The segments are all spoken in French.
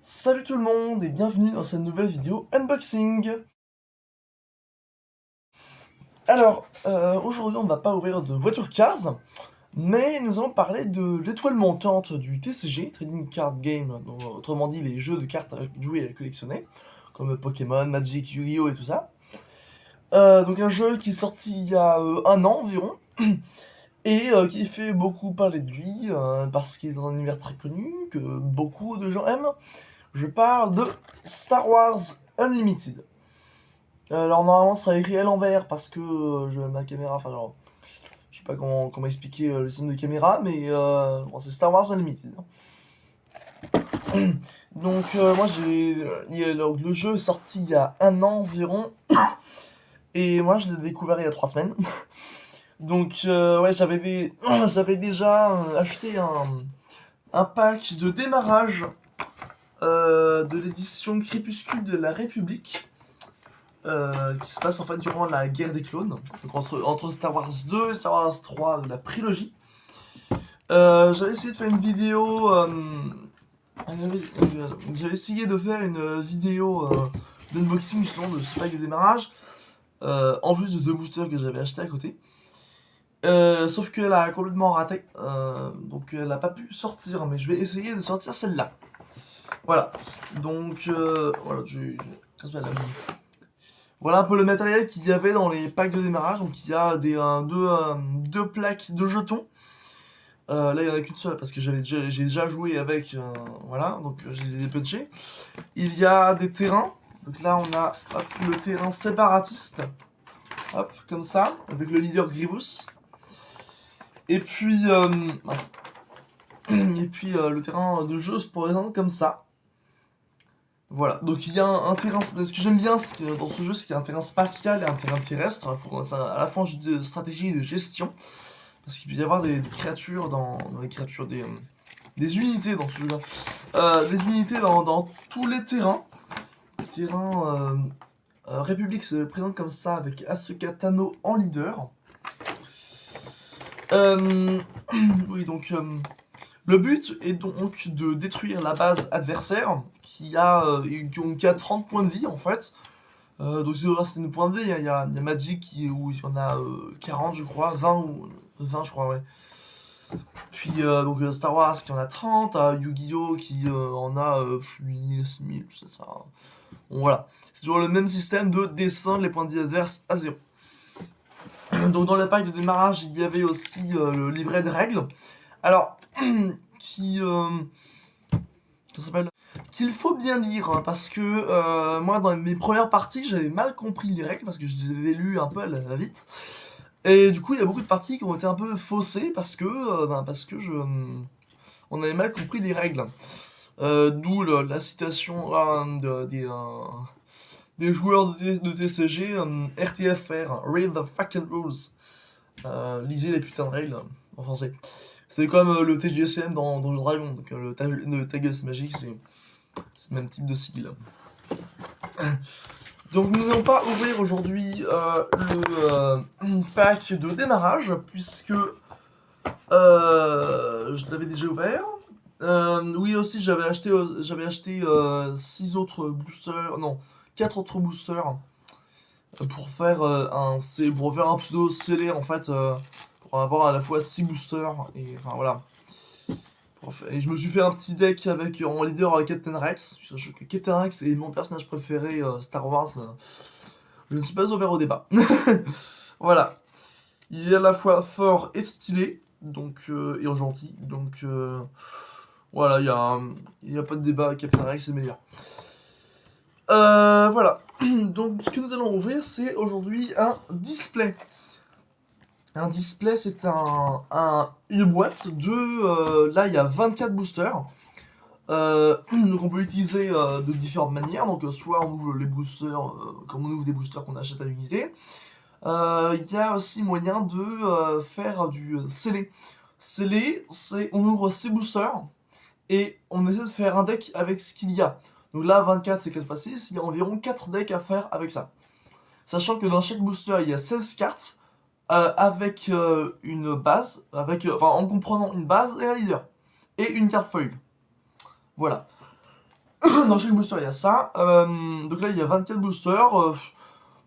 Salut tout le monde et bienvenue dans cette nouvelle vidéo unboxing. Alors, aujourd'hui on ne va pas ouvrir de voiture Cars, mais nous allons parler de l'étoile montante du TCG, Trading Card Game, donc, autrement dit les jeux de cartes à jouer et à collectionner, comme Pokémon, Magic, Yu-Gi-Oh et tout ça. Donc un jeu qui est sorti il y a un an environ, et qui fait beaucoup parler de lui, parce qu'il est dans un univers très connu, que beaucoup de gens aiment. Je parle de Star Wars Unlimited. Alors normalement ça sera écrit à l'envers parce que ma caméra, enfin genre, je sais pas comment expliquer le système de caméra, mais bon, c'est Star Wars Unlimited. Donc moi donc, le jeu est sorti il y a un an environ, et moi je l'ai découvert il y a 3 semaines. Donc ouais, j'avais déjà acheté un pack de démarrage de l'édition Crépuscule de la République. Qui se passe en fait durant la guerre des clones, donc entre Star Wars 2 et Star Wars 3 de la prélogie. J'avais essayé de faire une vidéo. J'avais essayé de faire une vidéo d'unboxing justement de ce pack de démarrage, en plus de 2 boosters que j'avais acheté à côté. Sauf qu'elle a complètement raté, donc elle n'a pas pu sortir, mais je vais essayer de sortir celle-là. Voilà, donc voilà, voilà un peu le matériel qu'il y avait dans les packs de démarrage. Donc il y a deux plaques de jetons. Là il n'y en a qu'une seule parce que j'ai déjà joué avec. Voilà, donc je les ai dépatchés. Il y a des terrains. Donc là on a hop, le terrain séparatiste. Hop, comme ça, avec le leader Grievous. Et puis, le terrain de jeu se présente comme ça. Voilà, donc il y a un terrain. Ce que j'aime bien dans ce jeu, c'est qu'il y a un terrain spatial et un terrain terrestre. C'est à la fois un jeu de stratégie et de gestion. Parce qu'il peut y avoir des créatures dans les créatures, des unités dans ce jeu-là. Des unités dans tous les terrains. Les terrains République se présente comme ça avec Asuka Tano en leader. Oui, donc le but est donc de détruire la base adversaire qui a 30 points de vie en fait. Donc si c'est une points de vie, il y a Magic où il y en a 40 je crois, 20 ou 20 je crois, ouais. Puis donc Star Wars qui en a 30, Yu-Gi-Oh qui en a 8000, 6000, tout ça. Bon voilà, c'est toujours le même système de descendre les points de vie adverses à 0. Donc dans le pack de démarrage, il y avait aussi le livret de règles. Alors, qui... ça s'appelle... qu'il faut bien lire, hein, parce que moi dans mes premières parties j'avais mal compris les règles parce que je les avais lues un peu à la vite, et du coup il y a beaucoup de parties qui ont été un peu faussées parce que on avait mal compris les règles. D'où la citation des joueurs de TCG, RTFR, Read the fucking rules. Lisez les putains de règles en français. C'est comme le TGSM dans Donjons Dragon, donc le Ta gueule c'est magique, c'est le même type de sigle. Donc nous n'allons pas ouvrir aujourd'hui le pack de démarrage, puisque je l'avais déjà ouvert. Oui aussi j'avais acheté 6 autres boosters, non, 4 autres boosters pour faire un pseudo scellé en fait, pour avoir à la fois 6 boosters, et enfin voilà. Et je me suis fait un petit deck avec en leader Captain Rex. Sachant que Captain Rex est mon personnage préféré Star Wars. Je ne suis pas ouvert au débat. Voilà. Il est à la fois fort et stylé, donc et en gentil. Donc voilà, il y a pas de débat. Captain Rex est meilleur. Voilà. Donc ce que nous allons ouvrir, c'est aujourd'hui un display. Un display, c'est une boîte de... là, il y a 24 boosters. Donc on peut l'utiliser de différentes manières. Donc soit on ouvre les boosters, comme on ouvre des boosters qu'on achète à l'unité. Il y a aussi moyen de faire du scellé. Scellé, c'est on ouvre 6 boosters et on essaie de faire un deck avec ce qu'il y a. Donc là, 24 c'est 4 x 6, il y a environ 4 decks à faire avec ça. Sachant que dans chaque booster, il y a 16 cartes. Avec une base, en comprenant une base et un leader. Et une carte foil. Voilà. Dans chaque booster, il y a ça. Donc là, il y a 24 boosters.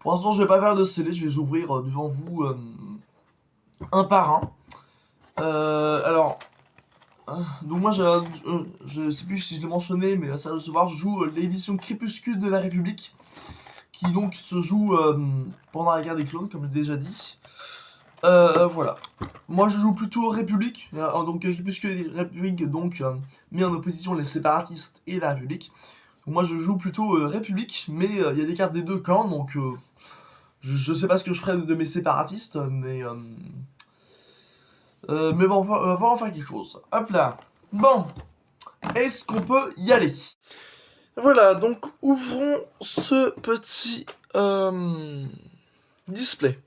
Pour l'instant, je vais pas faire de scellé, je vais les ouvrir devant vous un par un. Alors, donc moi, je sais plus si je l'ai mentionné, mais ça va se voir, je joue l'édition Crépuscule de la République, qui donc se joue pendant la guerre des clones, comme j'ai déjà dit. Voilà. Moi, je joue plutôt République, donc Crépuscule et République, donc mis en opposition les séparatistes et la République. Donc, moi, je joue plutôt République, mais il y a des cartes des deux camps, donc je sais pas ce que je ferai de mes séparatistes, mais bon, on va en faire quelque chose. Hop là. Bon, est-ce qu'on peut y aller? Voilà, donc ouvrons ce petit display.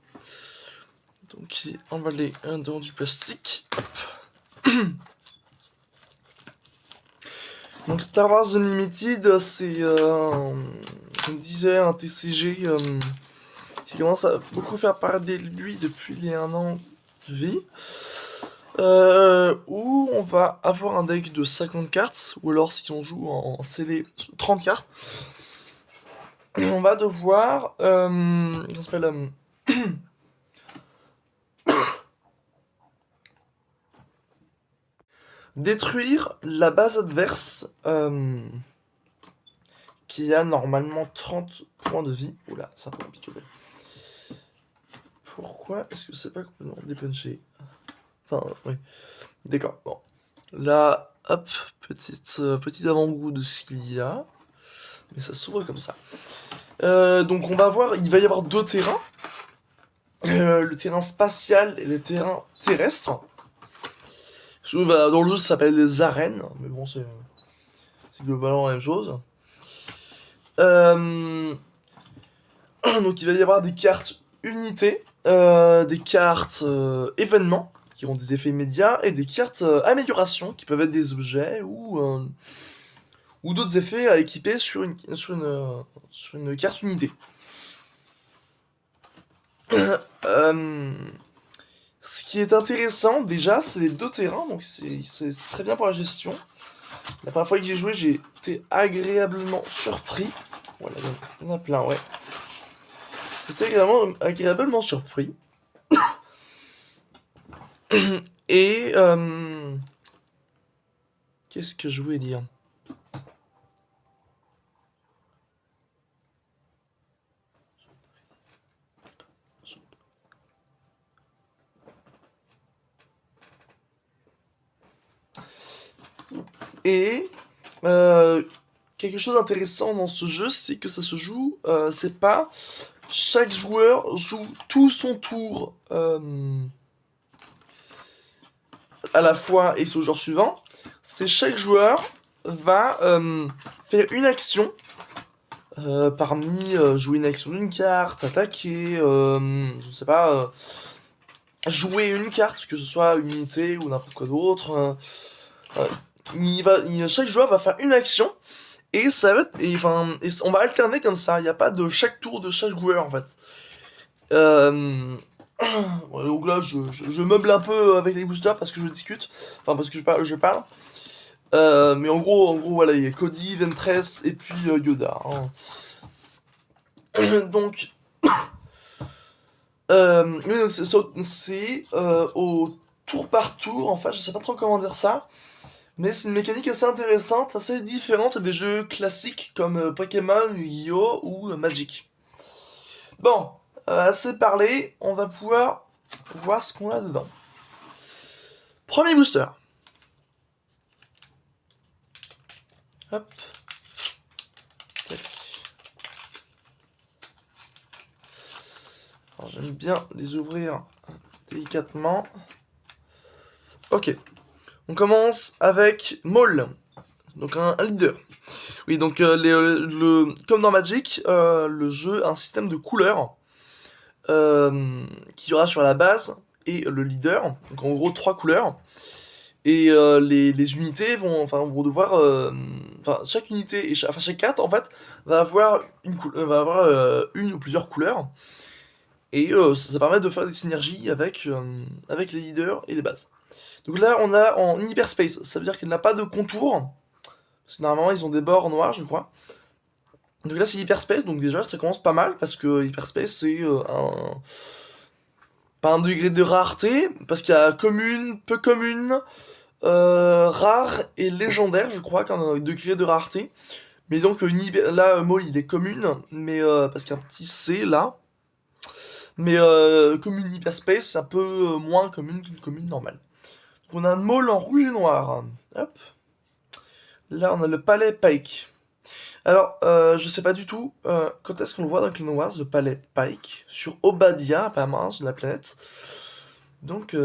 Donc il est emballé dans du plastique. Donc Star Wars Unlimited, c'est, comme disait un TCG, qui commence à beaucoup faire parler de lui depuis les 1 an de vie. Où on va avoir un deck de 50 cartes, ou alors si on joue en scellé 30 cartes, on va devoir, ça s'appelle, détruire la base adverse, qui a normalement 30 points de vie. Oula, ça peut piquer. Pourquoi est-ce que c'est pas complètement dépunché? Enfin, oui. D'accord, bon. Là, hop, petit avant-goût de ce qu'il y a. Mais ça s'ouvre comme ça. Donc on va voir, il va y avoir 2 terrains. Le terrain spatial et le terrain terrestre. Dans le jeu, ça s'appelle des arènes, mais bon, c'est globalement la même chose. Donc il va y avoir des cartes unités, des cartes événements, qui ont des effets immédiats, et des cartes amélioration, qui peuvent être des objets, ou d'autres effets à équiper sur une carte unité. Ce qui est intéressant, déjà, c'est les 2 terrains, donc c'est très bien pour la gestion. La première fois que j'ai joué, j'ai été agréablement surpris. Voilà, il y en a plein, ouais. J'étais agréablement surpris. Et... qu'est-ce que je voulais dire? Et quelque chose d'intéressant dans ce jeu, c'est que ça se joue, c'est pas chaque joueur joue tout son tour à la fois et au joueur suivant. C'est chaque joueur va faire une action parmi jouer une action d'une carte, attaquer, je sais pas, jouer une carte, que ce soit une unité ou n'importe quoi d'autre. Chaque joueur va faire une action et ça va être, on va alterner comme ça. Il n'y a pas de chaque tour de chaque joueur en fait. Donc là, je meuble un peu avec les boosters parce que je discute, enfin parce que je parle. Mais en gros, voilà, il y a Cody, Ventress et puis Yoda. Hein. Donc, c'est au tour par tour. En fait, je sais pas trop comment dire ça. Mais c'est une mécanique assez intéressante, assez différente des jeux classiques comme Pokémon, Yu-Gi-Oh! Ou Magic. Bon, assez parlé, on va pouvoir voir ce qu'on a dedans. Premier booster. Hop. Tac. Alors j'aime bien les ouvrir délicatement. Ok. On commence avec Maul, donc un leader. Oui, donc comme dans Magic, le jeu a un système de couleurs qui y aura sur la base et le leader. Donc en gros 3 couleurs. Et les unités vont devoir, chaque unité et chaque carte en fait va avoir une ou plusieurs couleurs. Et ça permet de faire des synergies avec les leaders et les bases. Donc là, on a en hyperspace, ça veut dire qu'elle n'a pas de contour, Parce que normalement, ils ont des bords noirs, je crois. Donc là, c'est Hyperspace, donc déjà, ça commence pas mal, parce que Hyperspace, c'est pas un degré de rareté, parce qu'il y a commune, peu commune, rare et légendaire, je crois, qu'un degré de rareté. Mais donc, là, Maul, il est commune, mais parce qu'il y a un petit C, là. Mais commune Hyperspace, c'est un peu moins commune qu'une commune normale. Donc on a un Maul en rouge et noir. Hop. Là, on a le palais Pike. Alors, je sais pas du tout quand est-ce qu'on le voit dans Clone Wars, le palais Pike, sur Obadia, apparemment, sur la planète. Donc,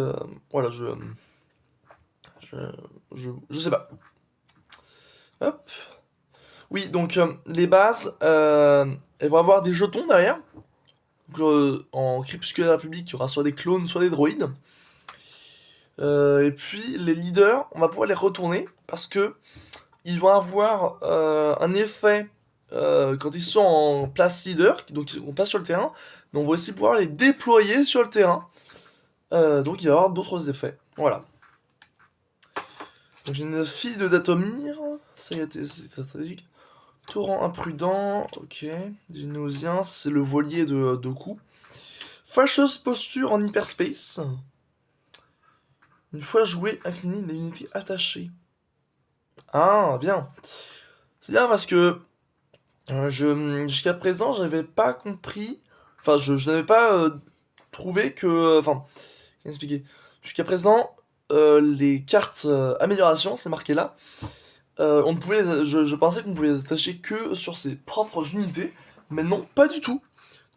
voilà, je, je sais pas. Hop. Oui, donc, les bases, elles vont avoir des jetons derrière. Donc, en Crépuscule République, il y aura soit des clones, soit des droïdes. Et puis, les leaders, on va pouvoir les retourner, parce que ils vont avoir un effet quand ils sont en place leader, donc on passe sur le terrain, mais on va aussi pouvoir les déployer sur le terrain. Donc il va y avoir d'autres effets. Voilà. Donc j'ai une fille de Datomir, ça y est, c'est stratégique. Torrent imprudent, ok. Génosien, ça c'est le voilier de Doku. Fâcheuse posture en hyperspace. Une fois joué, incliner les unités attachées. Ah, bien. C'est bien parce que jusqu'à présent, j'avais pas compris. Enfin, je n'avais pas trouvé que. Enfin, comment expliquer? Jusqu'à présent, les cartes amélioration, c'est marqué là. On ne pouvait je pensais qu'on pouvait les attacher que sur ses propres unités, mais non, pas du tout.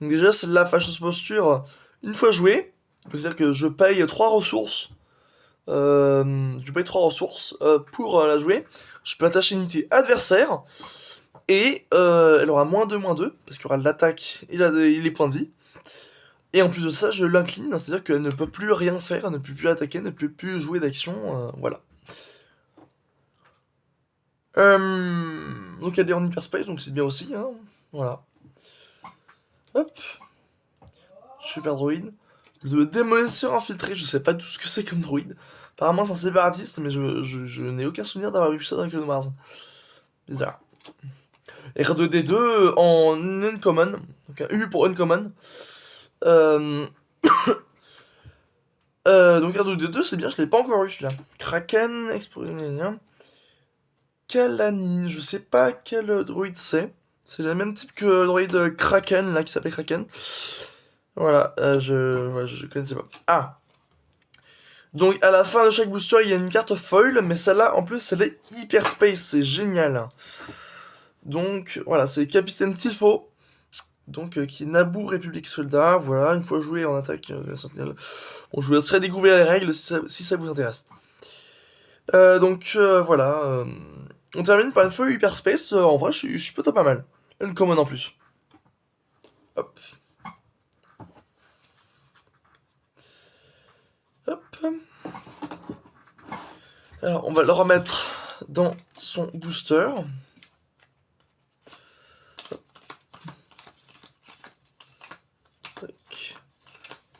Donc, déjà, celle-là, fâcheuse posture, une fois jouée, c'est-à-dire que je paye 3 ressources. Je paye 3 ressources pour la jouer. Je peux attacher une unité adversaire. Et elle aura moins 2, parce qu'il y aura l'attaque et les points de vie. Et en plus de ça, je l'incline, c'est-à-dire qu'elle ne peut plus rien faire, elle ne peut plus attaquer, elle ne peut plus jouer d'action, voilà. Donc elle est en hyperspace, donc c'est bien aussi, hein. Voilà. Hop. Super droïde. Le démolisseur infiltré, je sais pas tout ce que c'est comme droïde. Apparemment c'est un séparatiste, mais je n'ai aucun souvenir d'avoir vu ça dans Clone Wars. Bizarre. R2D2 en uncommon, donc un U pour uncommon. Euh, donc R2D2 c'est bien, je l'ai pas encore eu celui-là. Kraken, Explosion, Kalani, je sais pas quel droïde c'est. C'est le même type que le droïde Kraken là qui s'appelle Kraken. Voilà, je connaissais pas. Ah! Donc à la fin de chaque booster il y a une carte foil, mais celle-là en plus elle est hyper space, c'est génial. Donc voilà, c'est Capitaine Tifo. Donc qui est Naboo République Soldat, voilà, une fois joué en attaque sentinelle. Bon, je vous laisserai découvrir les règles si ça vous intéresse. Voilà, on termine par une feuille hyperspace, en vrai je suis plutôt pas mal. Une common en plus. Hop. Hop. Alors on va le remettre dans son booster. Tac.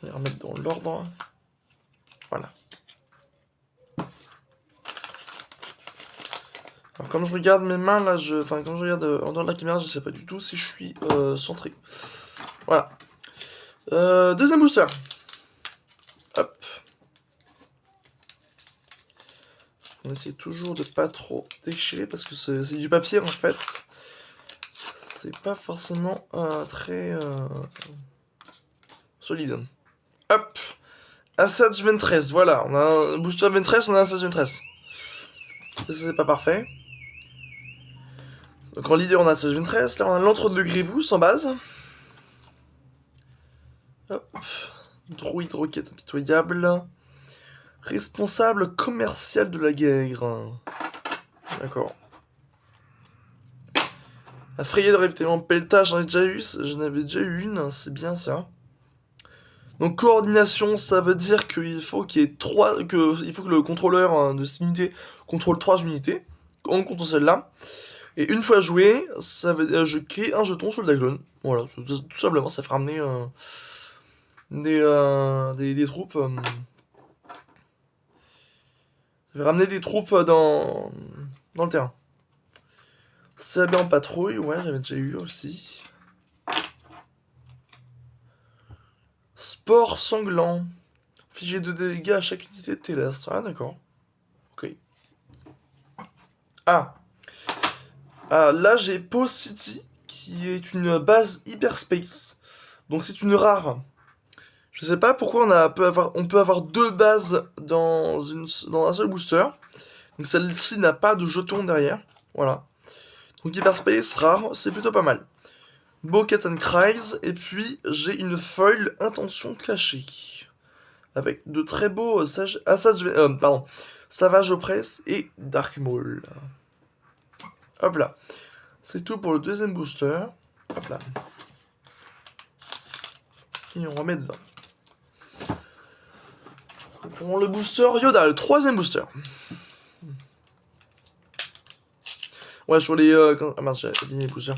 On va les remettre dans l'ordre. Voilà. Alors comme je regarde mes mains là, enfin quand je regarde en dehors de la caméra, je sais pas du tout si je suis centré. Voilà. Deuxième booster. Hop. On essaie toujours de pas trop déchirer parce que c'est du papier en fait. C'est pas forcément très solide. Hop. Asajj Ventress, voilà. On a un booster Ventress, on a un Asajj Ventress. Ça c'est pas parfait. Donc en leader on a Asajj Ventress, là on a l'entre-deux Grievous en base. Hop. Droïde roquette impitoyable. Responsable commercial de la guerre. D'accord. Affrayé de ravitaillement Pelta, j'en avais déjà eu une, c'est bien ça. Donc coordination, ça veut dire qu'il faut qu'il y ait il faut que le contrôleur de cette unité contrôle 3 unités. On compte celle-là. Et une fois joué, ça veut dire je crée un jeton sur le Daglon. Voilà, tout simplement, ça fait ramener des troupes. Ça fait ramener des troupes dans le terrain. CAB en patrouille, ouais, j'avais déjà eu aussi. Sport sanglant. Figé de dégâts à chaque unité terrestre. Ah, d'accord. Ok. Ah. Là, j'ai Pau City, qui est une base hyperspace. Donc, c'est une rare. Je sais pas pourquoi on peut avoir deux bases dans un seul booster. Donc, celle-ci n'a pas de jeton derrière. Voilà. Donc, hyperspace, rare, c'est plutôt pas mal. Beau Cat and Cries, et puis j'ai une foil intention cachée. Avec de très beaux Savage Opress et Dark Maul. Hop là. C'est tout pour le deuxième booster. Hop là. Et on remet dedans. On le booster Yoda, le troisième booster. Ouais, sur les... ah mince, j'ai abîmé les boosters.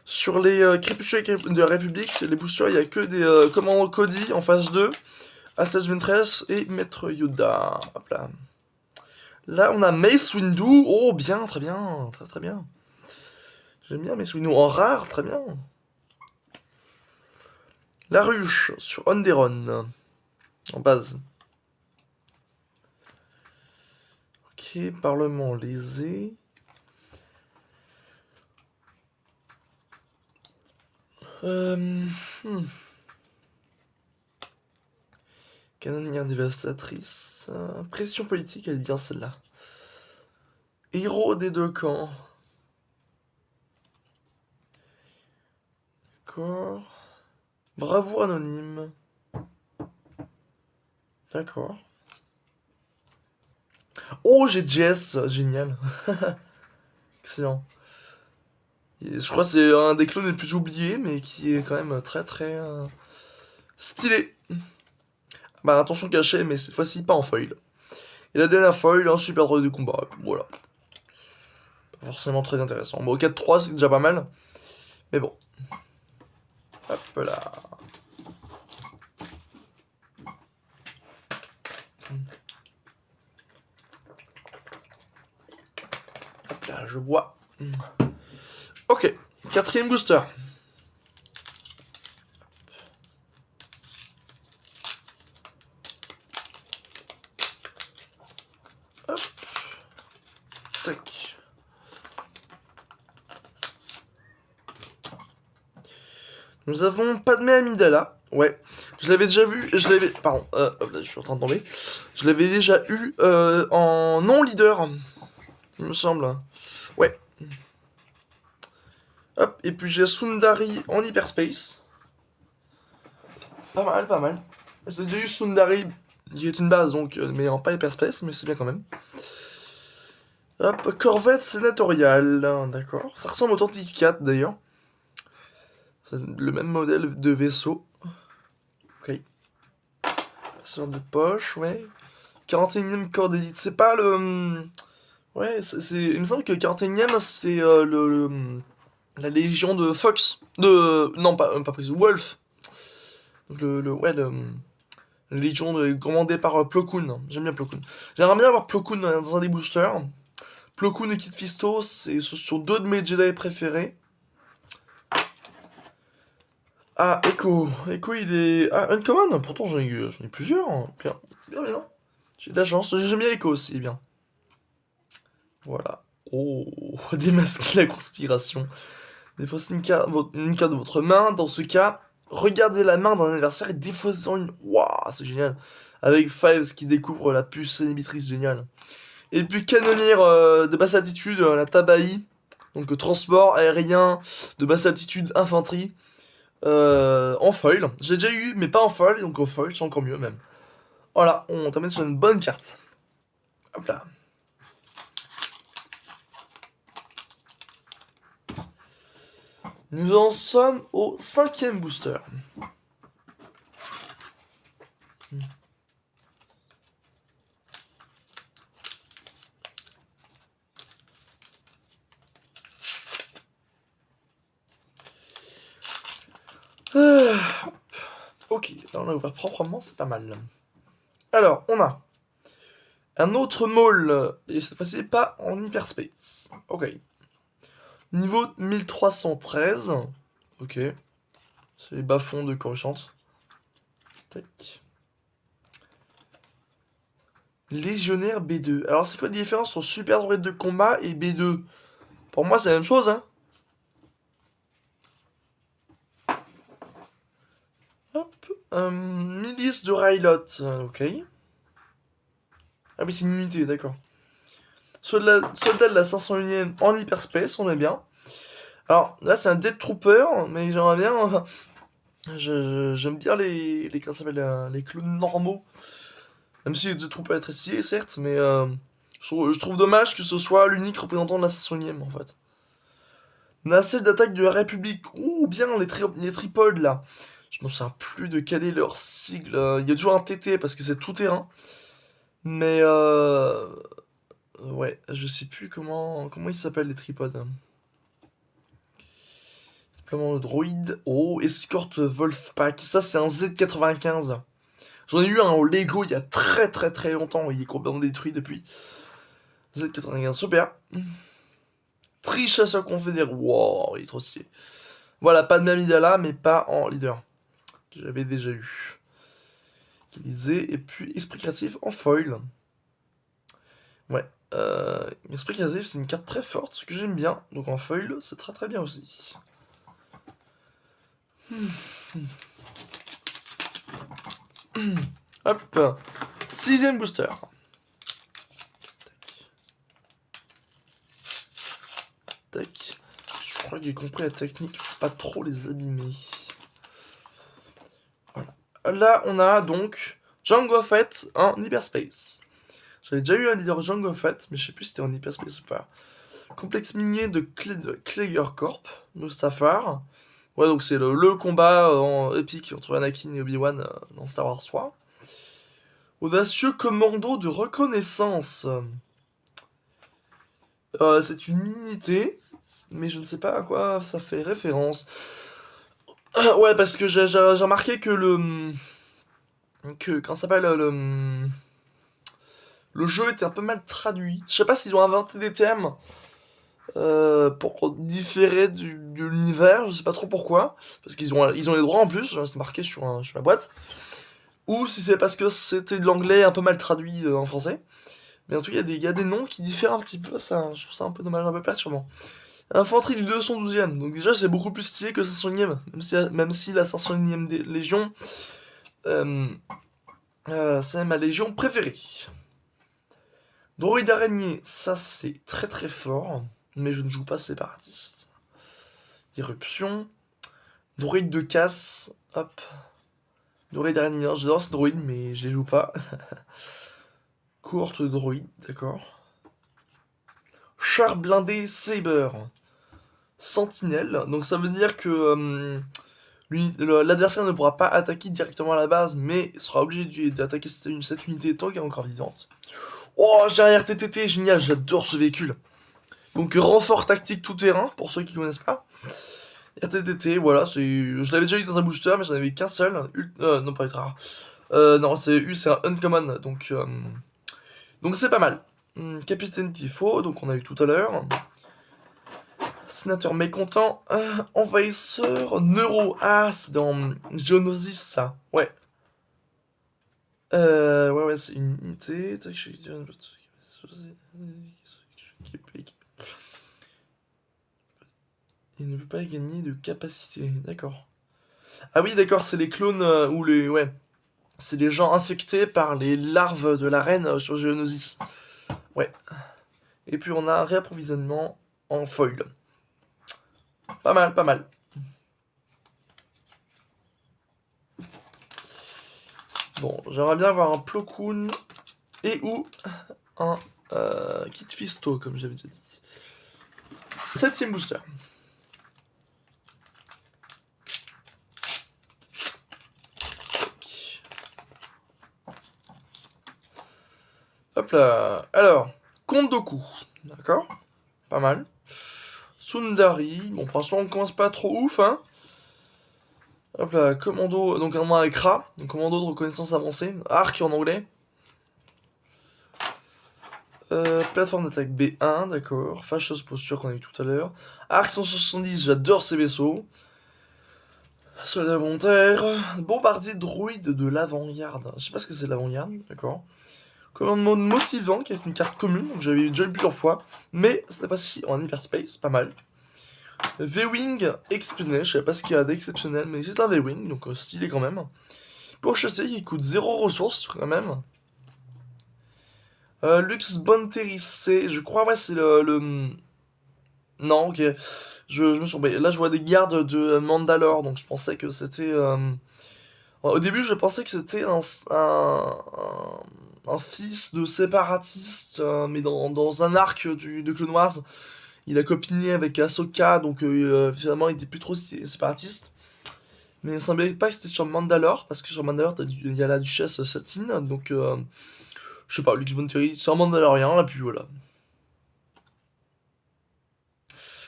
Sur les Crépuscules de la République, les boosters, il n'y a que des commandos Cody en phase 2, Assassin's Ventress et Maître Yoda. Hop là. Là, on a Mace Windu. Oh, bien, très bien. Très très bien. J'aime bien Mace Windu en rare, très bien. La ruche sur Onderon. En base. Ok, Parlement lésé. Canonnière dévastatrice. Pression politique, elle est bien celle-là. Héros des deux camps. D'accord. Bravoure anonyme. D'accord. Oh, j'ai Jess, génial. Excellent. Je crois que c'est un des clones les plus oubliés, mais qui est quand même très très stylé. Bah, attention cachée, mais cette fois-ci pas en foil. Et la dernière foil, un super droit de combat. Voilà. Pas forcément très intéressant. Bon, 4-3, c'est déjà pas mal. Mais bon. Hop là. Hop là, je bois. Ok, quatrième booster. Hop. Tac. Nous avons Padmé Amidala. Ouais. Je l'avais déjà vu. Pardon. Hop là, je suis en train de tomber. Je l'avais déjà eu en non-leader. Il me semble. Ouais. Hop. Et puis j'ai Sundari en hyperspace. Pas mal, pas mal. J'ai déjà eu Sundari, qui est une base, donc, mais en pas hyperspace, mais c'est bien quand même. Hop, corvette sénatoriale, d'accord. Ça ressemble au Tantic 4 d'ailleurs. C'est le même modèle de vaisseau. Ok. Passeur de poche, ouais. 41ème corps d'élite, c'est pas le... Ouais, il me semble que 41ème, c'est la légion de Fox. Non, pas prise, Wolf. Donc la légion commandée par Plo Koon. J'aime bien Plo Koon. J'aimerais bien avoir Plo Koon dans un des boosters. Plo Koon et Kit Fisto, ce sont deux de mes Jedi préférés. Ah, Echo. Echo, il est... Ah, Uncommon. Pourtant, j'en ai plusieurs. Bien, bien, bien. J'ai de la chance. J'aime bien Echo aussi, bien. Voilà. Oh, démasquer la conspiration. Défaussez une carte de votre main. Dans ce cas, regardez la main d'un adversaire et défaussez-en une. Waouh, c'est génial. Avec Files qui découvre la puce inhibitrice, génial. Et puis canonnière de basse altitude, la Tabaï. Donc transport aérien de basse altitude, infanterie. En foil. J'ai déjà eu, mais pas en foil, donc en foil, c'est encore mieux même. Voilà, on t'amène sur une bonne carte. Hop là. Nous en sommes au 5ème booster. Ok, là on a ouvert proprement, c'est pas mal. Alors, on a un autre maul, et cette fois-ci pas en hyperspace. Ok. Niveau 1313. Ok. C'est les bas-fonds de Coruscant. Tac. Légionnaire B2. Alors, c'est quoi la différence entre super droïde de combat et B2? Pour moi, c'est la même chose, hein. Hop. Milice de Rylot. Ok. Ah oui, c'est une unité, d'accord. Soldat de la 501ème en hyperspace, on est bien. Alors, là, c'est un Death Trooper, mais j'aimerais bien... J'aime bien comment ça s'appelle, les clones normaux. Même si les Death Troopers est très stylé, certes, mais je trouve dommage que ce soit l'unique représentant de la 501ème, en fait. Nacelle d'attaque de la République. Ouh, bien, les tripodes, là. Je me souviens plus de quel est leur sigle. Il y a toujours un TT, parce que c'est tout terrain. Mais, ouais, je sais plus comment ils s'appellent, les tripodes. Simplement le droïde. Oh, Escort Wolfpack. Ça, c'est un Z95. J'en ai eu un au Lego il y a très très très longtemps. Il est complètement détruit depuis. Z95, super. Trichasseur confédéré. Wow, il est trop stylé. Voilà, pas de Amidala, mais pas en leader. Que j'avais déjà eu. Utilisé. Et puis, Esprit créatif en foil. Ouais. Esprit créatif, c'est une carte très forte, ce que j'aime bien. Donc en foil, c'est très très bien aussi. Hop. 6ème booster. Tac. Tac. Je crois que j'ai compris la technique pour pas trop les abîmer. Voilà. Là, on a donc Jango Fett en hyperspace. J'avais déjà eu un leader Jango Fett, mais je sais plus si c'était en hyperspace ou pas. Complexe minier de Kleger Corp, Mustafar. Ouais, donc c'est le combat en épique entre Anakin et Obi-Wan dans Star Wars 3. Audacieux commando de reconnaissance. C'est une unité, mais je ne sais pas à quoi ça fait référence. Ouais, parce que j'ai remarqué que quand ça s'appelle le jeu était un peu mal traduit. Je sais pas s'ils ont inventé des thèmes pour différer de l'univers, je sais pas trop pourquoi. Parce qu'ils ont les droits en plus, c'est marqué sur la boîte. Ou si c'est parce que c'était de l'anglais un peu mal traduit en français. Mais en tout cas, il y a des noms qui diffèrent un petit peu, ça, je trouve ça un peu dommage, un peu perturbant. Infanterie du 212ème, donc déjà c'est beaucoup plus stylé que 501ème, même si la 501ème Légion, c'est ma légion préférée. Droïde araignée, ça c'est très très fort, mais je ne joue pas séparatiste. Irruption. Droïde de casse, hop. Droïde araignée, j'adore ce droïde, mais je les joue pas. Cohorte de droïde, d'accord. Char blindé Saber. Sentinelle, donc ça veut dire que l'adversaire ne pourra pas attaquer directement à la base, mais sera obligé d'attaquer cette unité tant qu'elle est encore vivante. Oh, j'ai un RTTT, génial, j'adore ce véhicule. Donc renfort tactique tout terrain, pour ceux qui ne connaissent pas. RTTT, voilà, je l'avais déjà eu dans un booster, mais j'en avais qu'un seul. Non, pas ultra rare. Non, c'est un uncommon, donc c'est pas mal. Capitaine Tifo, donc on a eu tout à l'heure. Sénateur mécontent. Envahisseur Neuro. Ah, c'est dans Geonosis, ça. Ouais. Ouais, c'est une unité. Il ne peut pas gagner de capacité. D'accord. Ah oui, d'accord, c'est les clones ou les. Ouais. C'est les gens infectés par les larves de la reine sur Geonosis. Ouais. Et puis on a un réapprovisionnement en foil. Pas mal, pas mal. Bon, j'aimerais bien avoir un Plo Koon et ou un Kit Fisto, comme j'avais déjà dit. 7ème booster. Hop là. Alors, Kondoku. D'accord. Pas mal. Sundari. Bon, pour l'instant, on commence pas trop ouf, hein. Hop là, commando. Donc, on a un CRA. Donc, commando de reconnaissance avancée. Arc en anglais. Plateforme d'attaque B1, d'accord. Fâcheuse posture qu'on a eu tout à l'heure. Arc 170, j'adore ces vaisseaux. Soldat volontaire. Bombardier droïde de l'avant-garde. Je sais pas ce que c'est de l'avant-garde, d'accord. Commandement motivant, qui est une carte commune, donc j'avais déjà eu plusieurs fois. Mais cette fois-ci en hyperspace, pas mal. V-Wing exceptionnel, je sais pas ce qu'il y a d'exceptionnel, mais c'est un V-Wing, donc stylé quand même. Pour chasser, qui coûte 0 ressources quand même. Lux Bontericé, je crois, ouais, c'est le... Non, ok. Je me suis trompé. Là, je vois des gardes de Mandalore, donc je pensais que c'était... Au début, je pensais que c'était un fils de séparatiste, mais dans un arc de Clone Wars. Il a copiné avec Ahsoka, donc finalement, il était plus trop séparatiste. Mais il me semblait pas que c'était sur Mandalore, parce que sur Mandalore, il y a la duchesse Satine, donc... je sais pas, Lux Bounty, c'est un Mandalorien, et puis voilà.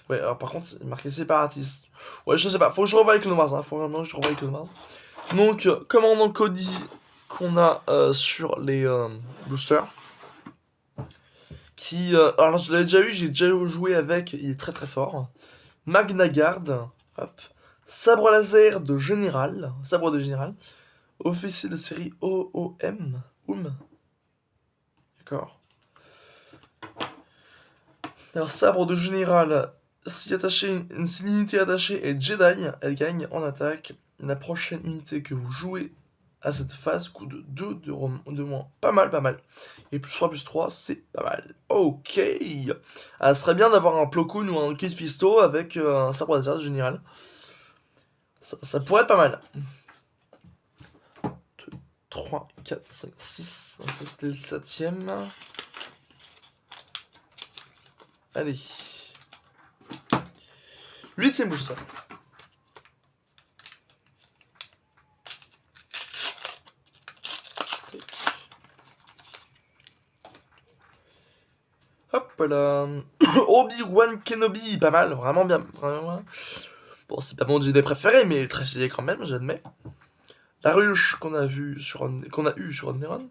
Ouais, alors par contre, c'est marqué séparatiste. Ouais, je sais pas, faut que je revoie avec Clone Wars, hein. Faut vraiment que je revoie avec Clone Wars. Donc, commandant Cody qu'on a sur les boosters. Qui, alors je l'avais déjà eu, j'ai déjà joué avec, il est très très fort. Magna Guard, hop. Sabre laser de général, sabre de général. Officier de série OOM, d'accord. Alors, sabre de général, si l'unité attachée est Jedi, elle gagne en attaque. La prochaine unité que vous jouez à cette phase coûte 2 de moins. Pas mal, pas mal. Et plus 3, plus 3, c'est pas mal. Ok. Ah, ce serait bien d'avoir un Plo Koon ou un Kit Fisto avec un sabre laser de général. Ça pourrait être pas mal. 2, 3, 4, 5, 6. Ça, c'était le 7ème. Allez. 8ème booster. Hop là. Obi-Wan Kenobi, pas mal, vraiment bien. Vraiment. Bon, c'est pas mon Jedi préféré, mais il est très stylé quand même, j'admets. La ruche qu'on a eu sur Onderon.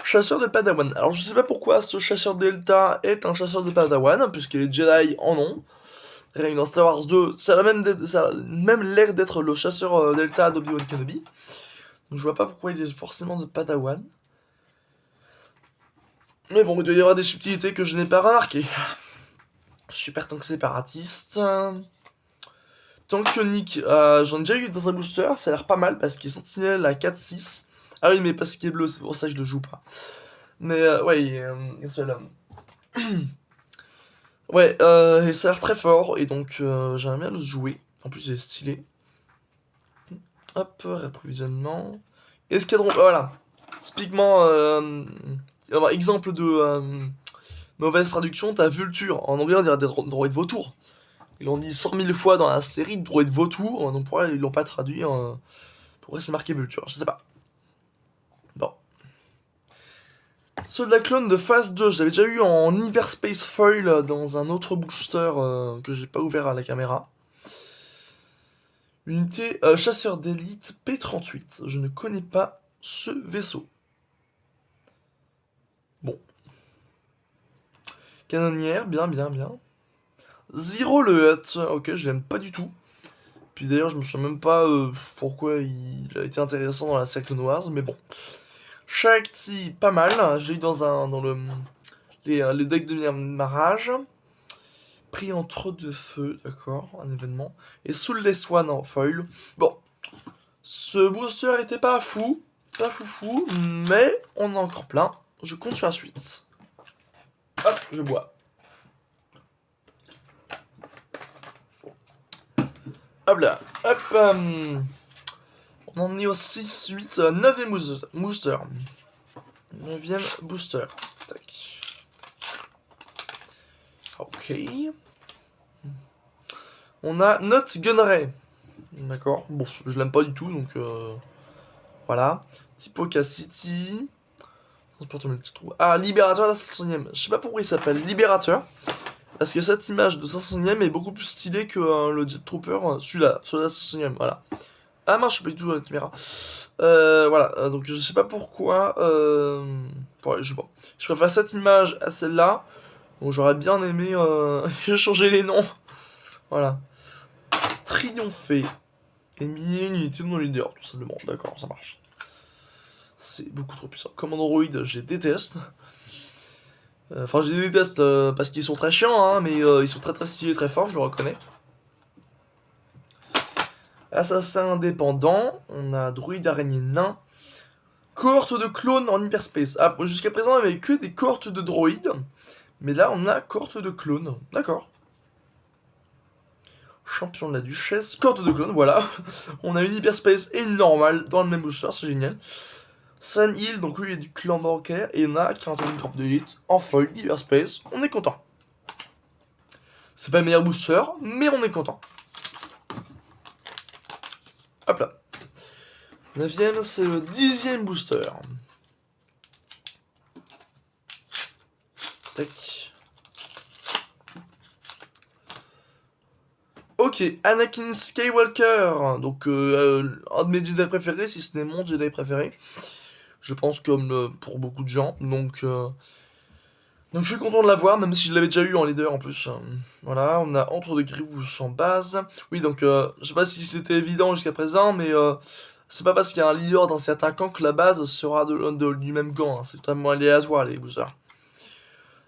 Chasseur de Padawan. Alors je sais pas pourquoi ce chasseur Delta est un chasseur de Padawan, puisque les Jedi en ont. Rien que dans Star Wars 2, ça a même l'air d'être le chasseur Delta d'Obi-Wan Kenobi. Donc je vois pas pourquoi il est forcément de Padawan. Mais bon, il doit y avoir des subtilités que je n'ai pas remarquées. Super tank séparatiste. Tank ionique, j'en ai déjà eu dans un booster, ça a l'air pas mal parce qu'il est sentinelle à 4-6. Ah oui, mais parce qu'il est bleu, c'est pour ça que je le joue pas. Mais ouais, il y a celui-là. Ouais, et ça a l'air très fort, et donc j'aimerais bien le jouer. En plus, il est stylé. Hop, réapprovisionnement. Escadron, voilà. Typiquement, exemple de mauvaise traduction, t'as Vulture. En anglais, on dirait des droïdes vautours. Ils l'ont dit 100 000 fois dans la série, droïdes vautours, donc pourquoi ils l'ont pas traduit pourquoi c'est marqué Vulture, je sais pas. Bon. Ceux de la clone de phase 2, je l'avais déjà eu en Hyperspace Foil dans un autre booster que j'ai pas ouvert à la caméra. Unité chasseur d'élite P38. Je ne connais pas ce vaisseau. Bon. Canonnière, bien, bien, bien. Zero le Hutt. Ok, je l'aime pas du tout. Puis d'ailleurs, je me souviens même pas pourquoi il a été intéressant dans la série Clone Wars, mais bon. Shakti, pas mal. J'ai eu dans les decks de marage. Pris entre deux feux, d'accord, un événement. Et Soul les Swan en foil. Bon, ce booster était pas fou, pas foufou, mais on en a encore plein. Je compte sur la suite. Hop, je bois. Hop là, hop. On en est au 6, 8, 9e booster. 9e booster. Tac. Ok. On a Note Gunray. D'accord. Bon, je l'aime pas du tout, donc voilà. Typo City. Transporteur multitrou. Ah, Libérateur la 500ème. Je sais pas pourquoi il s'appelle Libérateur. Parce que cette image de 500ème est beaucoup plus stylée que le Jet Trooper, celui-là, la 500ème, voilà. Ah mince, je suis pas du tout à la caméra. Voilà, donc je sais pas pourquoi. Ouais, je sais pas. Je préfère cette image à celle-là. Bon, j'aurais bien aimé changer les noms. Voilà. Triompher. Éliminer une unité de mon leader, tout simplement. D'accord, ça marche. C'est beaucoup trop puissant. Comme Android, je les déteste. Enfin, je les déteste parce qu'ils sont très chiants, hein, mais ils sont très très stylés, très forts, je le reconnais. Assassin indépendant, on a druide araignée nain. Cohorte de clones en hyperspace. Ah, jusqu'à présent, il n'y avait que des cohortes de droïdes. Mais là, on a cohorte de clones. D'accord. Champion de la duchesse. Cohorte de clones, voilà. On a une hyperspace et une normale dans le même booster, c'est génial. Sun Hill, donc lui, il est du clan bancaire. Et on a 41 drop d'élite en foil, hyperspace. On est content. C'est pas le meilleur booster, mais on est content. Hop là. 9ème, c'est le 10ème booster. Tac. Ok, Anakin Skywalker. Donc, un de mes Jedi préférés, si ce n'est mon Jedi préféré. Je pense comme pour beaucoup de gens. Donc je suis content de l'avoir, même si je l'avais déjà eu en leader en plus. Voilà, on a Entre de Grievous en base. Oui, donc je sais pas si c'était évident jusqu'à présent, mais c'est pas parce qu'il y a un leader dans certains camps que la base sera du même camp. Hein. C'est totalement aléatoire les boosters.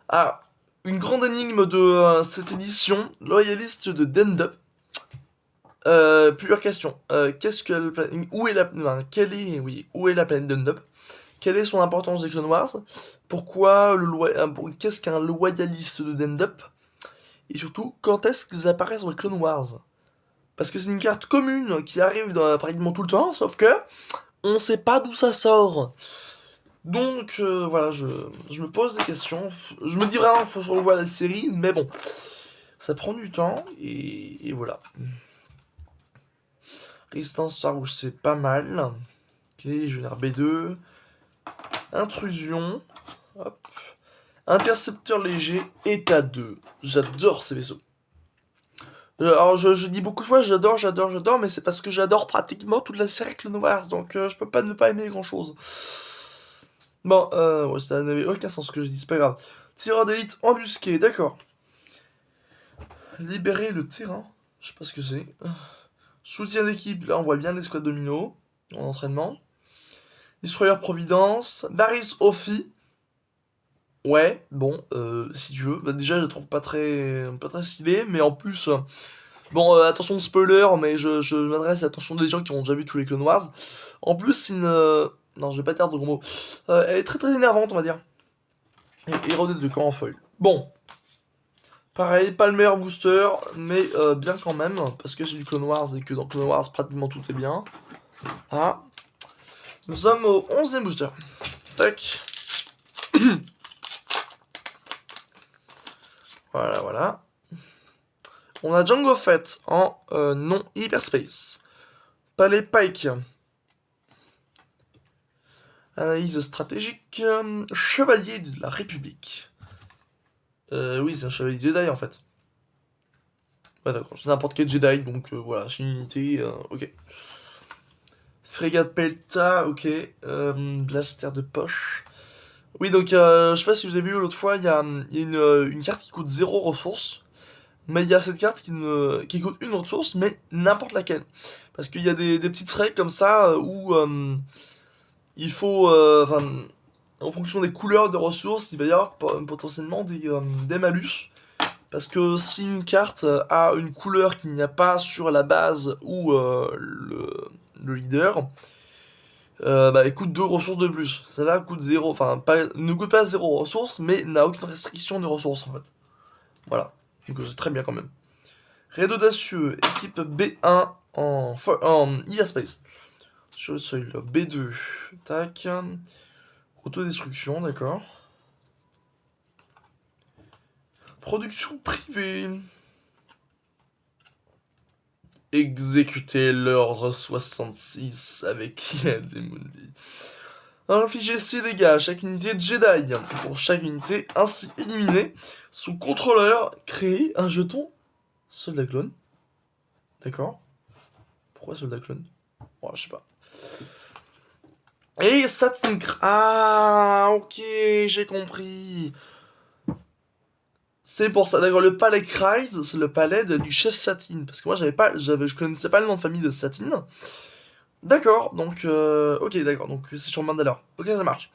Ah, une grande énigme de cette édition, loyaliste de Dendup. Plusieurs questions. Qu'est-ce que la planète... Où est la... enfin, quelle est... Oui, où est la planète Dendup? Quelle est son importance des Clone Wars? Pourquoi qu'est-ce qu'un loyaliste de Dendup? Et surtout, quand est-ce qu'ils apparaissent dans les Clone Wars? Parce que c'est une carte commune qui arrive pratiquement tout le temps, sauf que on sait pas d'où ça sort. Donc voilà, je me pose des questions. Je me dis vraiment, faut que je revoie la série, mais bon, ça prend du temps et voilà. Résistance Star Wars, c'est pas mal. Ok, Légionnaire B2. Intrusion. Hop. Intercepteur léger, état 2. J'adore ces vaisseaux. Alors je dis beaucoup de fois j'adore, mais c'est parce que j'adore pratiquement toute la série Clone Wars, donc je peux pas ne pas aimer grand chose. Bon, ouais, ça n'avait aucun sens ce que je dis, c'est pas grave. Tireur d'élite embusqué, d'accord. Libérer le terrain, je sais pas ce que c'est. Soutien d'équipe, là on voit bien l'escouade domino en entraînement. Destroyer Providence, Baris Ophi. Ouais, bon, si tu veux. Bah, déjà, je le trouve pas très stylé, mais en plus, bon, attention de spoiler, mais je m'adresse à l'attention des gens qui ont déjà vu tous les Clone Wars. En plus, c'est une... non, je vais pas dire de gros mots. Elle est très très énervante, on va dire. Et érodée de camp en foil. Bon, pareil, pas le meilleur booster, mais bien quand même, parce que c'est du Clone Wars et que dans Clone Wars, pratiquement tout est bien. Ah. Nous sommes au 11ème booster. Tac. Voilà, voilà. On a Jango Fett en non hyperspace. Palais Pike. Analyse stratégique. Chevalier de la République. Oui, c'est un chevalier Jedi en fait. Ouais, d'accord, c'est n'importe quel Jedi, donc voilà, c'est une unité, ok. Frégate Pelta, ok. Blaster de poche. Oui, donc je sais pas si vous avez vu l'autre fois, il y a, une carte qui coûte 0 ressources. Mais il y a cette carte qui coûte une ressource, mais n'importe laquelle. Parce qu'il y a des petites règles comme ça où il faut, enfin, en fonction des couleurs de ressources, il va y avoir potentiellement des malus. Parce que si une carte a une couleur qu'il n'y a pas sur la base ou le leader, bah, elle coûte 2 ressources de plus. Celle-là coûte 0, enfin, ne coûte pas 0 ressources, mais n'a aucune restriction de ressources en fait. Voilà. Donc c'est très bien quand même. Raid audacieux, équipe B1 en Space. Sur le seuil, là, B2. Tac. Autodestruction, d'accord. Production privée. Exécuter l'ordre 66 avec Yadimundi. Infliger 6 dégâts à chaque unité de Jedi. Pour chaque unité ainsi éliminée, sous contrôleur, créer un jeton soldat clone. D'accord. Pourquoi soldat clone? Ouais, je sais pas. Et Satin... Ah, ok, j'ai compris. C'est pour ça. D'accord, le palais Kreis, c'est le palais de la duchesse Satine. Parce que moi, je connaissais pas le nom de famille de Satine. D'accord, donc... ok, d'accord, donc c'est sur Mandalore. Ok, ça marche.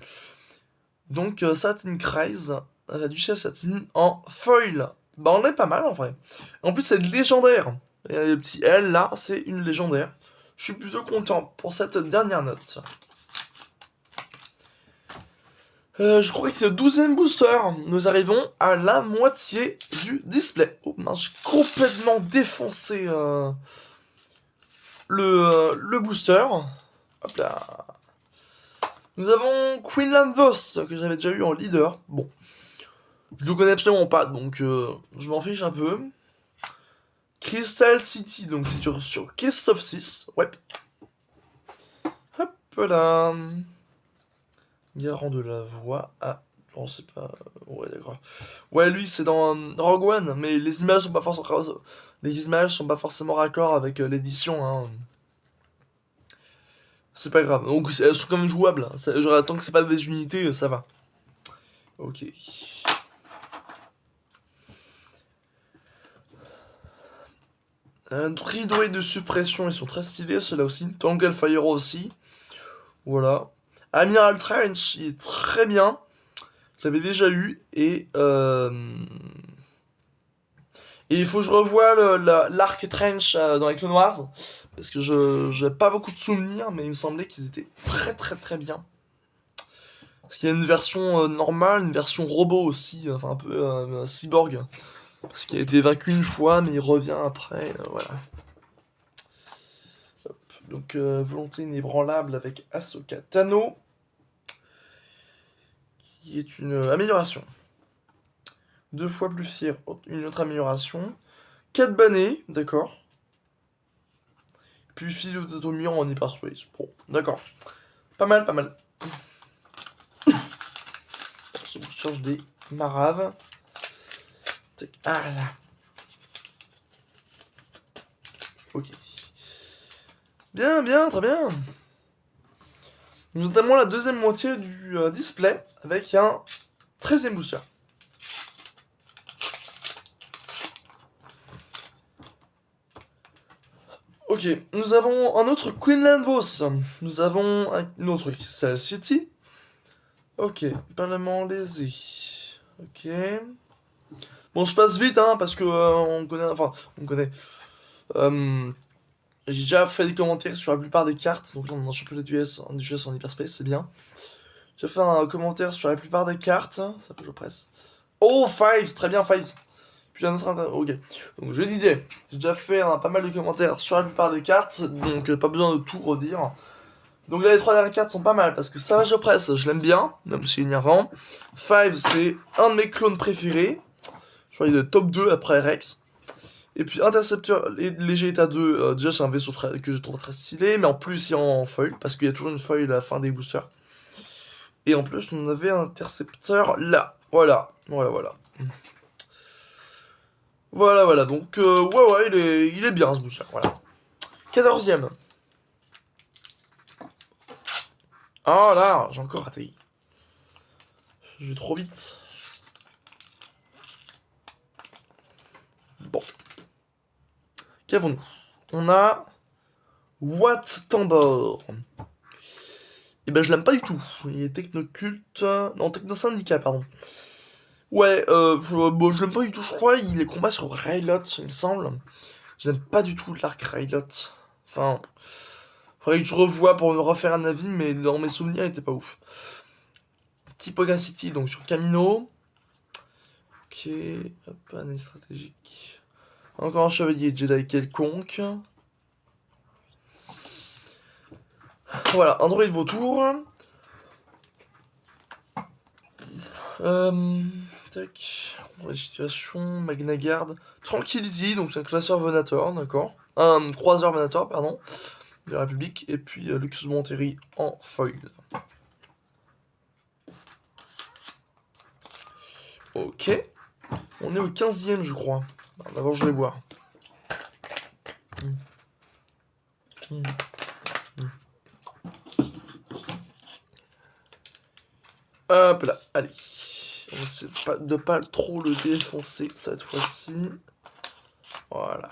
Donc, Satin Kreis, la duchesse Satine en foil. Bah, on est pas mal, en vrai. En plus, c'est légendaire. Et le petit L, là, c'est une légendaire. Je suis plutôt content pour cette dernière note. Je crois que c'est le 12e booster. Nous arrivons à la moitié du display. Oh mince, j'ai complètement défoncé le booster. Hop là. Nous avons Queenland Voss, que j'avais déjà eu en leader. Bon, je le connais absolument pas, donc je m'en fiche un peu. Crystal City, donc c'est sur Cast of 6. Ouais. Hop là. Garant de la voix. Ah, je sais pas. Ouais, d'accord. Ouais, lui, c'est dans Rogue One, mais les images sont pas forcément raccord avec l'édition, hein. C'est pas grave. Donc, elles sont quand même jouables, hein. Genre, tant que c'est pas des unités, ça va. Ok. Tridoué de suppression, ils sont très stylés, ceux-là aussi. Tangle Fire aussi. Voilà. Amiral Trench, il est très bien. Je l'avais déjà eu. Et il faut que je revoie l'arc Trench dans les Clone Wars. Parce que je j'ai pas beaucoup de souvenirs, mais il me semblait qu'ils étaient très très très bien. Parce qu'il y a une version normale, une version robot aussi, enfin un peu un cyborg. Parce qu'il a été vaincu une fois, mais il revient après, voilà. Hop. Donc volonté inébranlable avec Ahsoka Tano. Qui est une amélioration. 2 fois plus fier, une autre amélioration. 4 bannés, d'accord. Puis fil d'automure en hyperspace. Bon, d'accord. Pas mal, pas mal. On se change des maraves. Ah là. Ok. Bien, bien, très bien. Nous entamons la deuxième moitié du display avec un 13e booster. Ok, nous avons un autre Queenland Voss. Nous avons une autre Crystal City. Ok, Parlement lésé. Ok. Bon, je passe vite, hein, parce que on connaît. Enfin, on connaît. Euh, j'ai déjà fait des commentaires sur la plupart des cartes. Donc là, on est en championnat d'US en hyperspace, c'est bien. J'ai fait un commentaire sur la plupart des cartes. Ça peut, je presse. Oh, Fives, très bien, Fives. Puis un autre. Ok. Donc je disais, j'ai déjà fait pas mal de commentaires sur la plupart des cartes. Donc pas besoin de tout redire. Donc là, les 3 dernières cartes sont pas mal parce que Savage Opress, je l'aime bien, même si c'est énervant. Five, c'est un de mes clones préférés. Je crois qu'il est top 2 après Rex. Et puis Intercepteur léger état 2, déjà c'est un vaisseau que je trouve très stylé, mais en plus il est en foil, parce qu'il y a toujours une foil à la fin des boosters. Et en plus on avait un intercepteur là. Voilà, voilà, voilà. Voilà, voilà, donc ouais, il est bien ce booster, voilà. 14ème. Ah là, j'ai encore raté. Je vais trop vite. Bon. Qu'avons-nous? On a Watt Tambor. Et ben je l'aime pas du tout. Il est technoculte. Non, technosyndicat, pardon. Ouais, bon, je l'aime pas du tout, je crois. Il est combat sur Railot, il me semble. Je n'aime pas du tout l'arc Railot. Enfin, faudrait que je revoie pour me refaire un avis, mais dans mes souvenirs, il était pas ouf. Typography, donc sur Camino. Ok, hop, analyse stratégique. Encore un chevalier Jedi quelconque. Voilà, Android Vautour. Tac. Registration, Magna Guard. Tranquility, donc c'est un classeur Venator, d'accord. Un croiseur Venator, pardon. De la République. Et puis Luxus Monterry en foil. Ok. On est au 15ème, je crois. D'abord, je vais voir. Hop là, allez. On va essayer de pas trop le défoncer cette fois-ci. Voilà.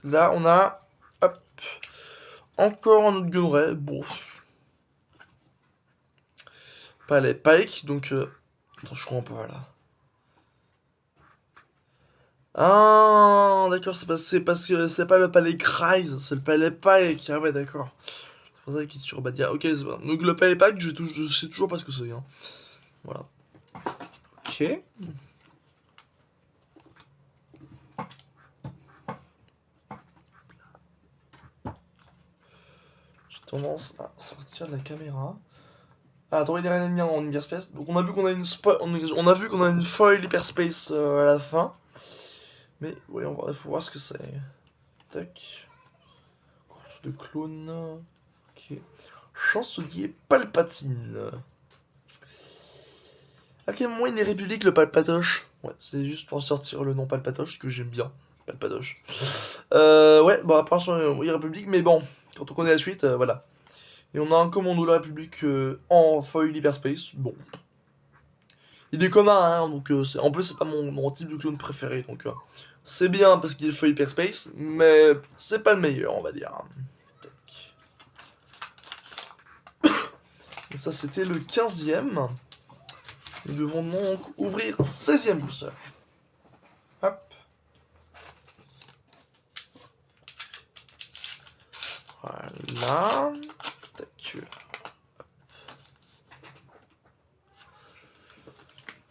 Là, on a... Hop. Encore un autre gunray. Bon. Palais Pike, donc... Attends, je comprends pas, là. Ah, d'accord, c'est parce que c'est pas le palais Kreis, c'est le palais Pike. Ah ouais, d'accord. C'est pour ça qu'il est sur Badia. Ok, c'est bon. Donc le palais Pike, je sais toujours pas ce que c'est. Hein. Voilà. Ok. J'ai tendance à sortir de la caméra. Ah, droïde iranien en hyperspace. Donc on a vu qu'on a on a vu qu'on a une foil hyperspace à la fin. Mais oui, il faut voir ce que c'est. Tac. Course de clone. Ok. Chancelier Palpatine. À quel moment il est république le Palpatoche? Ouais, c'est juste pour sortir le nom Palpatoche que j'aime bien. Palpatoche. Ouais, bon, après, il est république, mais bon, quand on connaît la suite, voilà. Et on a un commando de la République en foil hyperspace. Bon. Il est commun, hein, donc en plus, c'est pas mon type de clone préféré, donc c'est bien parce qu'il est foil hyperspace, mais c'est pas le meilleur, on va dire. Tac. Et ça, c'était le 15e. Nous devons donc ouvrir un 16e booster. Hop. Voilà. Tac.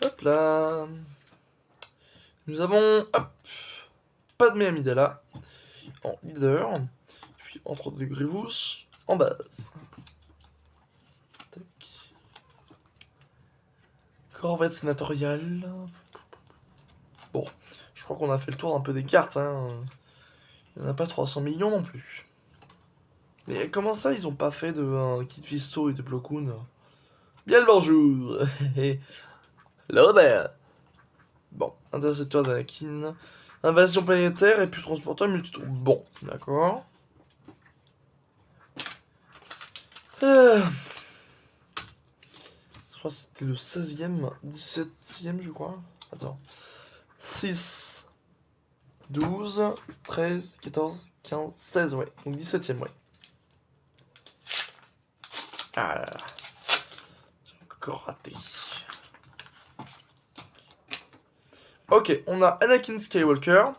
Hop là. Nous avons, hop, Padmé Amidala en leader. Puis entre deux Grievous en base. Tac. Corvette sénatoriale. Bon, je crois qu'on a fait le tour d'un peu des cartes. Hein. Il n'y en a pas 300 millions non plus. Mais comment ça, ils ont pas fait de Kit Fisto et de Plo Koon? Bien le bonjour. Hello there. Bon, intercepteur d'Anakin. Invasion planétaire et puis transporteur multitour. Bon, d'accord. Je crois que c'était le 16e, 17e, je crois. Attends. 6, 12, 13, 14, 15, 16, ouais. Donc 17e, ouais. Ah là là. J'ai encore raté. Ok, on a Anakin Skywalker.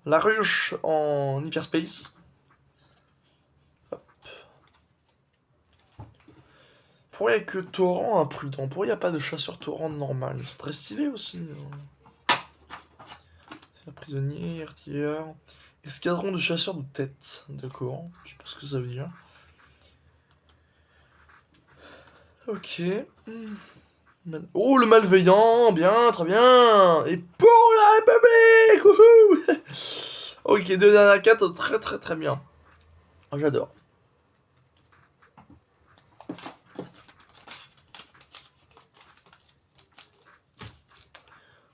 La ruche en hyperspace. Hop. Pourquoi il n'y a que Torrent imprudent? Pourquoi il n'y a pas de chasseur Torrent normal? Ils sont très stylés aussi. Prisonnier, artilleur. Escadron de chasseurs de tête. D'accord, je sais pas ce que ça veut dire. Ok. Oh, le malveillant, bien, très bien. Et pour la République, wouhou. Ok, 2 dernières 4, très très très bien. J'adore.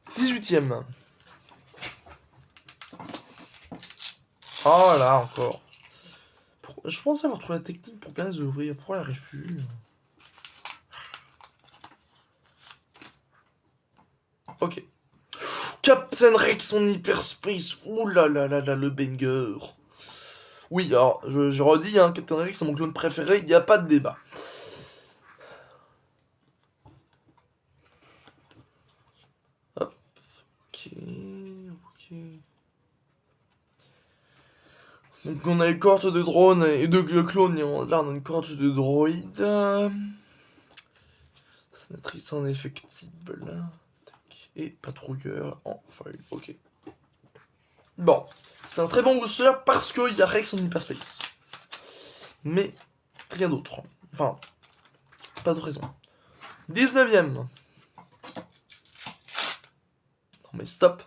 « 18e. Oh là, encore. Je pensais avoir trouvé la technique pour bien les ouvrir. Pourquoi elle arrive plus? Ok. Captain Rex en hyperspace. Ouh là là là là, le banger. Oui, alors, je redis, hein, Captain Rex, c'est mon clone préféré, il n'y a pas de débat. Hop. Ok, ok. Donc on a une cohorte de drones et de clones, là on a une cohorte de droïdes. Sénatrice en effectible. Et patrouilleur en foil, ok. Bon, c'est un très bon booster parce qu'il y a Rex en hyperspace. Mais rien d'autre. Enfin, pas de raison. 19e. Non mais stop.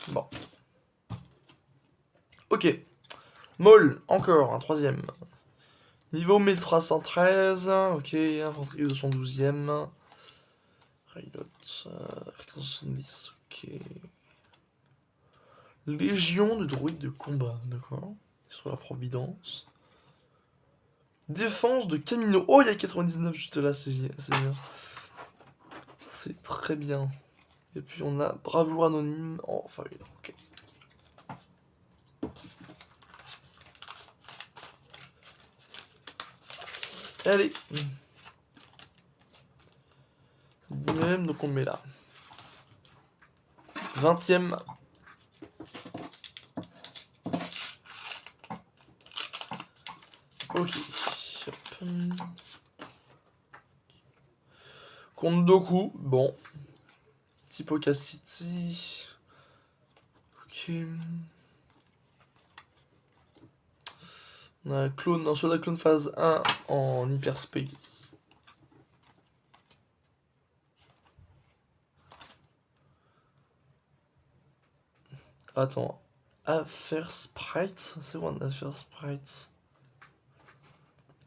Bon. Ok. Maul, encore un 3e. Niveau 1313. Ok, infanterie 212e. Railot, 70, ok. Légion de droïdes de combat, d'accord. Sur la Providence. Défense de Camino. Oh, il y a 99 juste là, c'est bien. C'est très bien. Et puis on a Bravoure Anonyme. Oh, enfin, ok. Allez. Même, donc on le met là. 20ème. Ok. Hop. Kondoku, bon. Typocastity. Ok. On a clone, un soldat clone phase 1 en hyperspace. Attends. Affaire Sprite? C'est quoi un Affaire Sprite?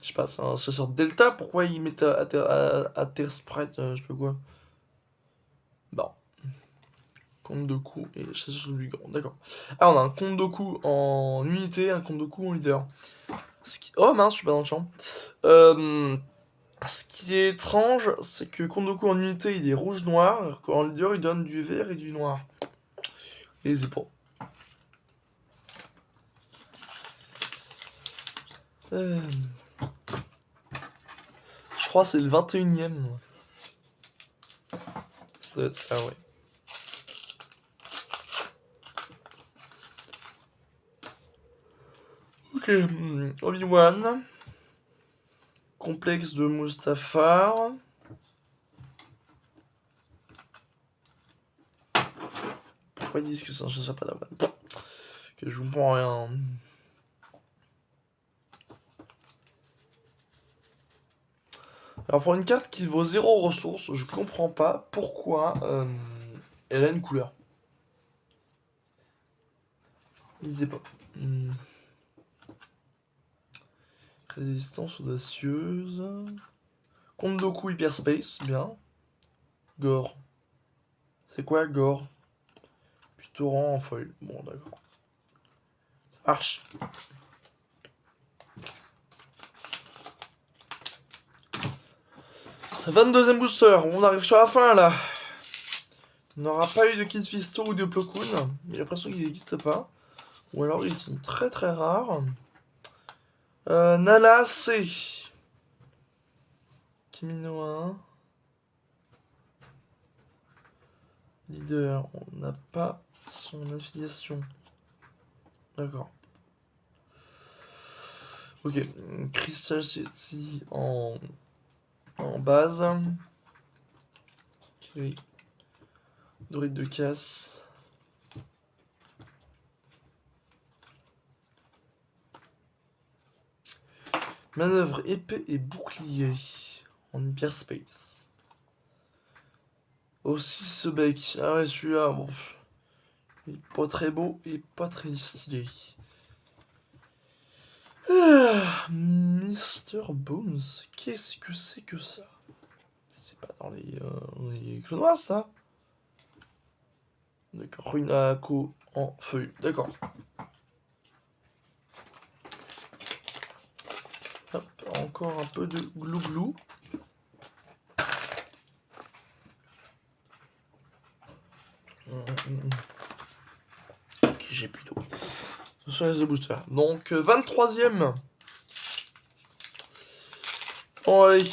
Je sais pas, c'est un chasseur Delta? Pourquoi il met à Terre Sprite? Je sais pas quoi. Bon. Kondoku et chasseur du grand. D'accord. Ah, on a un Kondoku en unité, un Kondoku en leader. Oh mince, je suis pas dans le champ. Ce qui est étrange, c'est que Kondoku en unité, il est rouge-noir, alors qu'en leader, il donne du vert et du noir. Et les épaules. Je crois que c'est le 21ème. Ça doit être ça, ouais. Ok, Obi-Wan. Complexe de Mustafar. Pourquoi ils disent que c'est un chasseur padawan? Que je comprends rien. Alors pour une carte qui vaut 0 ressources, je comprends pas pourquoi elle a une couleur. Lisez pas. Résistance audacieuse. Kondoku Hyperspace, bien. Gore. C'est quoi Gore? Puis torrent en foil. Bon, d'accord. Ça marche. « 22ème booster, on arrive sur la fin là. On n'aura pas eu de Kid Fisto ou de Plo Koon. J'ai l'impression qu'ils n'existent pas. Ou alors ils sont très très rares. Nala C. Kimino 1. Leader, on n'a pas son affiliation. D'accord. Ok, Crystal City en base. Ok. Dorite de casse. Manœuvre épée et bouclier en hyperspace. Aussi ce bec. Ah ouais, celui-là, bon. Il est pas très beau et pas très stylé. Mr. Bones, qu'est-ce que c'est que ça? C'est pas dans les clonoises, ça? D'accord, Runako en feuille, d'accord. Hop, encore un peu de glou-glou. Ok, j'ai plus d'eau. Ce sont les boosters. Donc, 23ème. Bon, allez.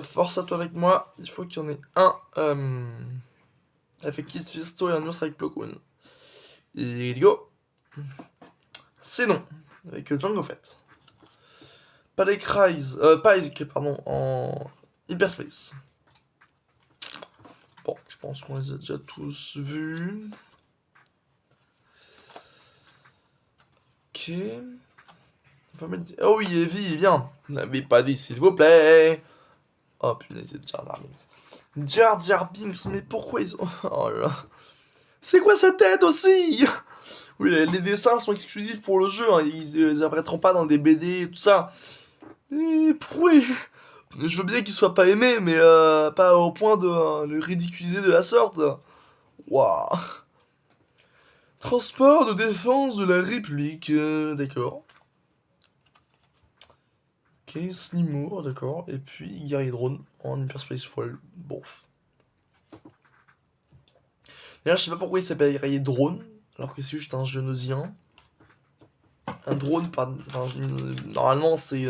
Force à toi avec moi. Il faut qu'il y en ait un avec Kid Fisto et un autre avec Plo Koon. Et go. C'est non. Avec Django Fett. Palais Rise. Pike, pardon, en hyperspace. Bon, je pense qu'on les a déjà tous vus. Ok. Oh oui, Evie, il est bien. Vous n'avez pas dit, s'il vous plaît. Oh putain, c'est Jar Jar Binks. Jar Jar Binks, mais pourquoi ils ont... Oh là là. C'est quoi sa tête aussi? Oui, les dessins sont exclusifs pour le jeu, hein. Ils apparaîtront pas dans des BD et tout ça. Et pourquoi je veux bien qu'il soit pas aimé, mais pas au point de le ridiculiser de la sorte. Waouh. Transport de défense de la République, d'accord. Ok, Slimour, d'accord. Et puis Guerrier Drone en Hyperspace Foil. Bon. D'ailleurs, je sais pas pourquoi il s'appelle Guerrier Drone, alors que c'est juste un Genosien. Un drone, pas. Enfin, normalement, c'est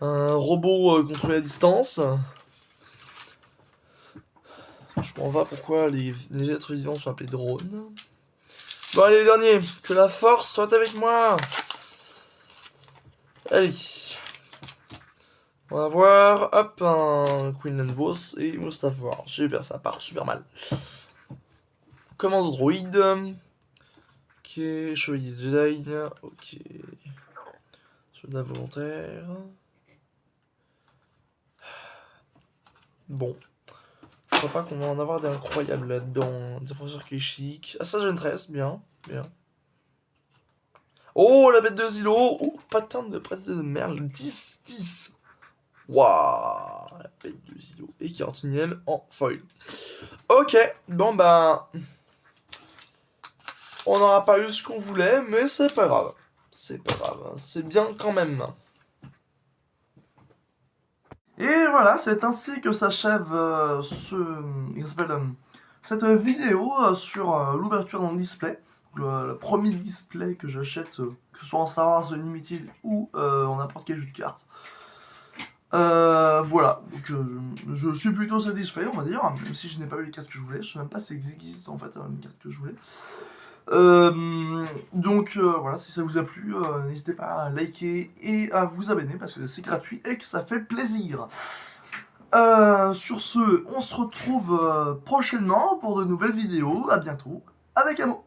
un robot contrôlé à distance. Je m'en vais pourquoi les êtres vivants sont appelés drones. Bon, allez, le dernier. Que la force soit avec moi. Allez. On va voir, hop, un Quinlan Vos et Mustafar. Super, ça part super mal. Commando droïde. Ok, chevalier Jedi. Ok. Soldat volontaire. Bon. Je crois pas qu'on va en avoir d'incroyables là-dedans. Des professeurs qui est chic. Assassin 13, bien, bien. Oh, la bête de Zilo. Oh, patin de presse de merle. 10-10. Waouh, la bête de Zilo. Et 41ème en foil. Ok, bon bah... On n'aura pas eu ce qu'on voulait, mais c'est pas grave. C'est pas grave, c'est bien quand même. Et voilà, c'est ainsi que s'achève cette vidéo sur l'ouverture d'un display. Le premier display que j'achète, que ce soit en Star Wars Unlimited ou en n'importe quel jeu de cartes. Voilà, donc je suis plutôt satisfait, on va dire, même si je n'ai pas eu les cartes que je voulais. Je sais même pas si ça existe en fait, les cartes que je voulais. Donc voilà, si ça vous a plu, n'hésitez pas à liker et à vous abonner parce que c'est gratuit et que ça fait plaisir. Sur ce, on se retrouve prochainement pour de nouvelles vidéos. À bientôt avec Amo.